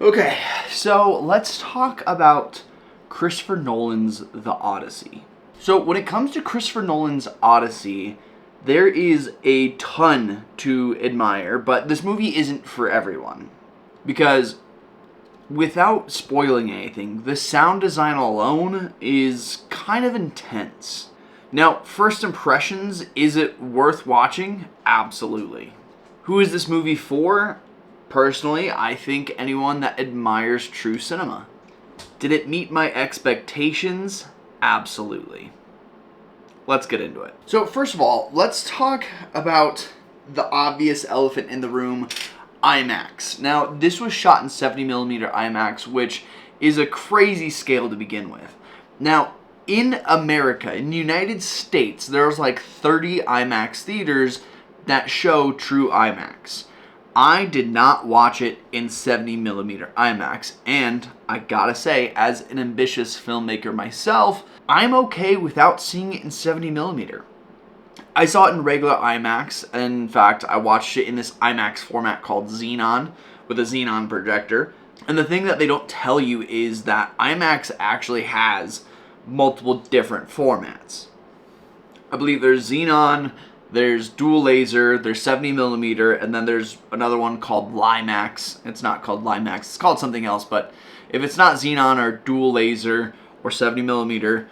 Okay, so let's talk about Christopher Nolan's The Odyssey. So when it comes to Christopher Nolan's Odyssey, there is a ton to admire, but this movie isn't for everyone. Because without spoiling anything, the sound design alone is kind of intense. Now, first impressions, is it worth watching? Absolutely. Who is this movie for? Personally, I think anyone that admires true cinema. Did it meet my expectations? Absolutely. Let's get into it. So first of all, let's talk about the obvious elephant in the room, IMAX. Now, this was shot in 70mm IMAX, which is a crazy scale to begin with. Now, in America, in the United States, there's like 30 IMAX theaters that show true IMAX. I did not watch it in 70mm IMAX, and I gotta say, as an ambitious filmmaker myself, I'm okay without seeing it in 70mm. I saw it in regular IMAX, and in fact, I watched it in this IMAX format called Xenon, with a Xenon projector. And the thing that they don't tell you is that IMAX actually has multiple different formats. I believe there's Xenon, there's dual laser, there's 70mm, and then there's another one called Limax. It's not called Limax, it's called something else, but if it's not Xenon or dual laser or 70mm,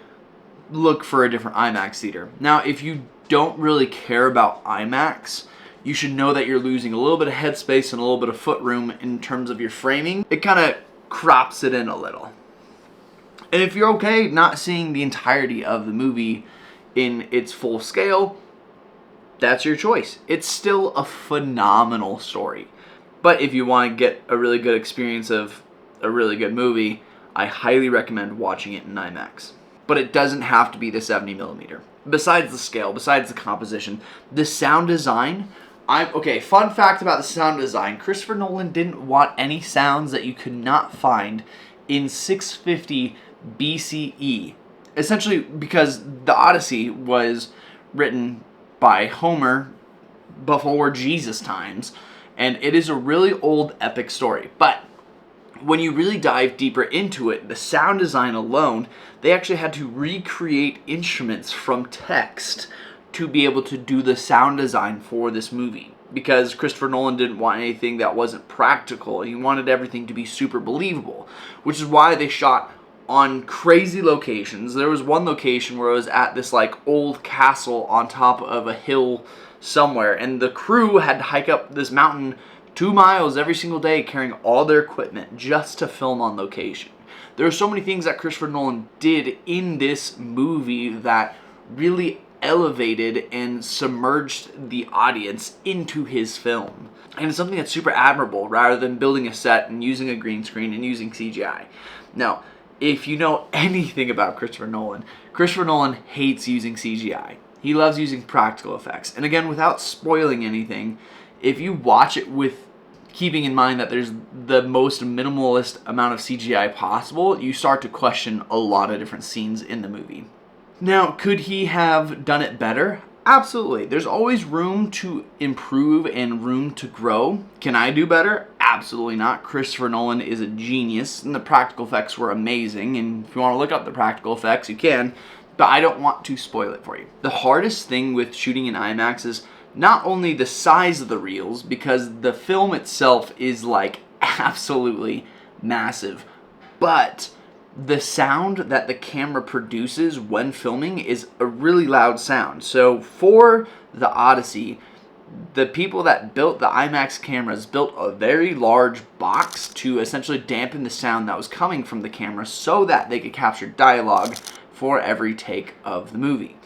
look for a different IMAX theater. Now, if you don't really care about IMAX, you should know that you're losing a little bit of headspace and a little bit of foot room in terms of your framing. It kind of crops it in a little. And if you're okay not seeing the entirety of the movie in its full scale, that's your choice. It's still a phenomenal story. But if you want to get a really good experience of a really good movie, I highly recommend watching it in IMAX. But it doesn't have to be the 70mm. Besides the scale, besides the composition, the sound design, okay, fun fact about the sound design, Christopher Nolan didn't want any sounds that you could not find in 650 BCE. Essentially because the Odyssey was written by Homer before Jesus times, and it is a really old epic story. But when you really dive deeper into it, the sound design alone, they actually had to recreate instruments from text to be able to do the sound design for this movie. Because Christopher Nolan didn't want anything that wasn't practical. He wanted everything to be super believable, which is why they shot on crazy locations. There was one location where it was at this like old castle on top of a hill somewhere, and the crew had to hike up this mountain 2 miles every single day carrying all their equipment just to film on location. There are so many things that Christopher Nolan did in this movie that really elevated and submerged the audience into his film. And it's something that's super admirable rather than building a set and using a green screen and using CGI. Now, if you know anything about Christopher Nolan hates using CGI. He loves using practical effects. And again, without spoiling anything, if you watch it with keeping in mind that there's the most minimalist amount of CGI possible, you start to question a lot of different scenes in the movie. Now, could he have done it better? Absolutely. There's always room to improve and room to grow. Can I do better? Absolutely not. Christopher Nolan is a genius, and the practical effects were amazing, and if you want to look up the practical effects, you can, but I don't want to spoil it for you. The hardest thing with shooting in IMAX is not only the size of the reels, because the film itself is like absolutely massive, but the sound that the camera produces when filming is a really loud sound. So for the Odyssey, the people that built the IMAX cameras built a very large box to essentially dampen the sound that was coming from the camera so that they could capture dialogue for every take of the movie.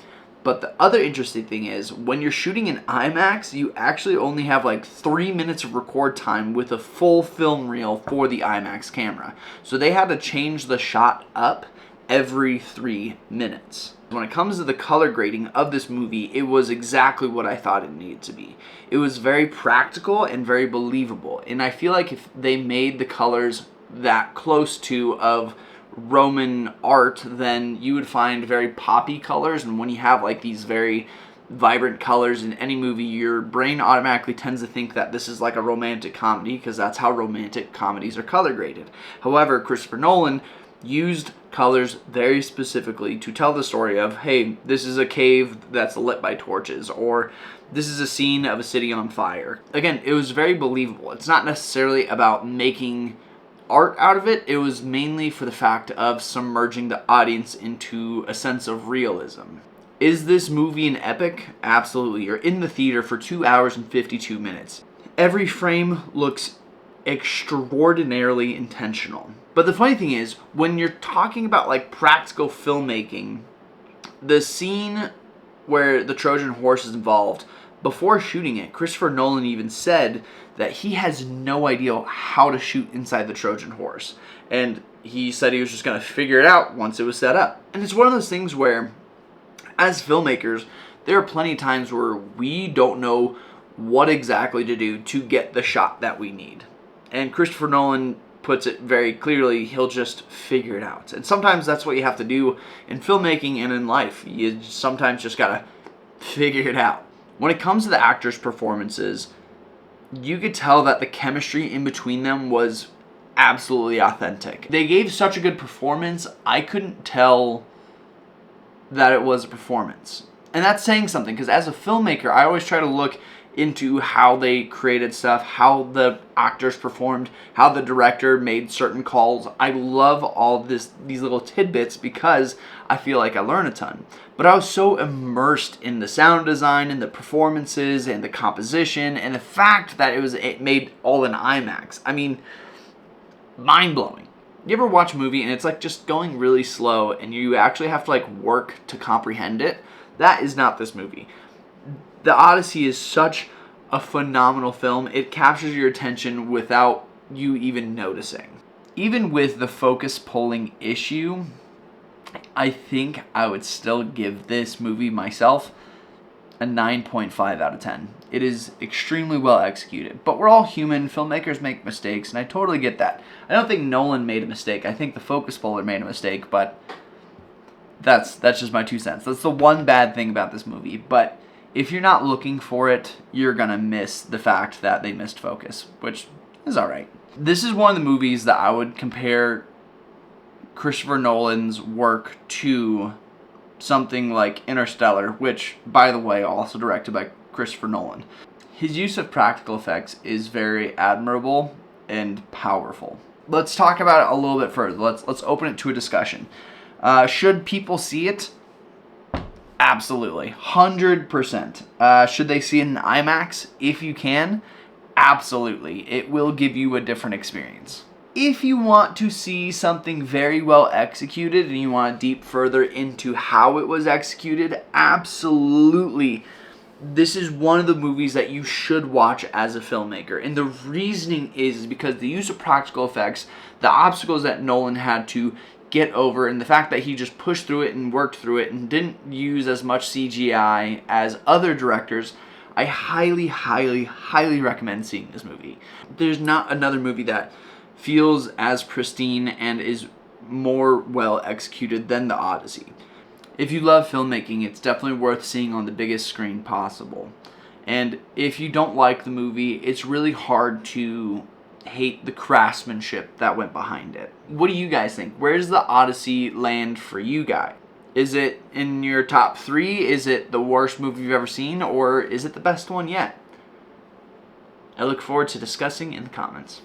But the other interesting thing is, when you're shooting in IMAX, you actually only have like 3 minutes of record time with a full film reel for the IMAX camera. So they had to change the shot up every 3 minutes. When it comes to the color grading of this movie, it was exactly what I thought it needed to be. It was very practical and very believable. And I feel like if they made the colors that close to of Roman art, then you would find very poppy colors, and when you have like these very vibrant colors in any movie, your brain automatically tends to think that this is like a romantic comedy because that's how romantic comedies are color graded. However, Christopher Nolan used colors very specifically to tell the story of, hey, this is a cave that's lit by torches, or this is a scene of a city on fire. Again, it was very believable. It's not necessarily about making art out of it. It was mainly for the fact of submerging the audience into a sense of realism. Is this movie an epic? Absolutely. You're in the theater for 2 hours and 52 minutes. Every frame looks extraordinarily intentional. But the funny thing is, when you're talking about like practical filmmaking, the scene where the Trojan horse is involved, before shooting it, Christopher Nolan even said that he has no idea how to shoot inside the Trojan horse. And he said he was just going to figure it out once it was set up. And it's one of those things where, as filmmakers, there are plenty of times where we don't know what exactly to do to get the shot that we need. And Christopher Nolan puts it very clearly, he'll just figure it out. And sometimes that's what you have to do in filmmaking and in life. You sometimes just gotta figure it out. When it comes to the actors' performances, you could tell that the chemistry in between them was absolutely authentic. They gave such a good performance, I couldn't tell that it was a performance. And that's saying something, because as a filmmaker, I always try to look into how they created stuff, how the actors performed, how the director made certain calls. I love all these little tidbits because I feel like I learn a ton. But I was so immersed in the sound design and the performances and the composition and the fact that it made all in IMAX. I mean, mind-blowing. You ever watch a movie and it's like just going really slow and you actually have to like work to comprehend it? That is not this movie. The Odyssey is such a phenomenal film. It captures your attention without you even noticing. Even with the focus pulling issue, I think I would still give this movie myself a 9.5 out of 10. It is extremely well executed. But we're all human. Filmmakers make mistakes, and I totally get that. I don't think Nolan made a mistake. I think the focus puller made a mistake, but that's just my 2 cents. That's the one bad thing about this movie. But if you're not looking for it, you're going to miss the fact that they missed focus, which is alright. This is one of the movies that I would compare Christopher Nolan's work to something like Interstellar, which, by the way, also directed by Christopher Nolan. His use of practical effects is very admirable and powerful. Let's talk about it a little bit further. Let's open it to a discussion. Should people see it? Absolutely. 100%. Should they see it in IMAX? If you can, absolutely. It will give you a different experience. If you want to see something very well executed and you want to deep further into how it was executed, absolutely. This is one of the movies that you should watch as a filmmaker. And the reasoning is because the use of practical effects, the obstacles that Nolan had to get over, and the fact that he just pushed through it and worked through it and didn't use as much CGI as other directors, I highly, highly, highly recommend seeing this movie. There's not another movie that feels as pristine and is more well executed than the Odyssey. If you love filmmaking, it's definitely worth seeing on the biggest screen possible. And if you don't like the movie, it's really hard to hate the craftsmanship that went behind it. What do you guys think? Where does the Odyssey land for you guys? Is it in your top 3? Is it the worst movie you've ever seen? Or is it the best one yet? I look forward to discussing in the comments.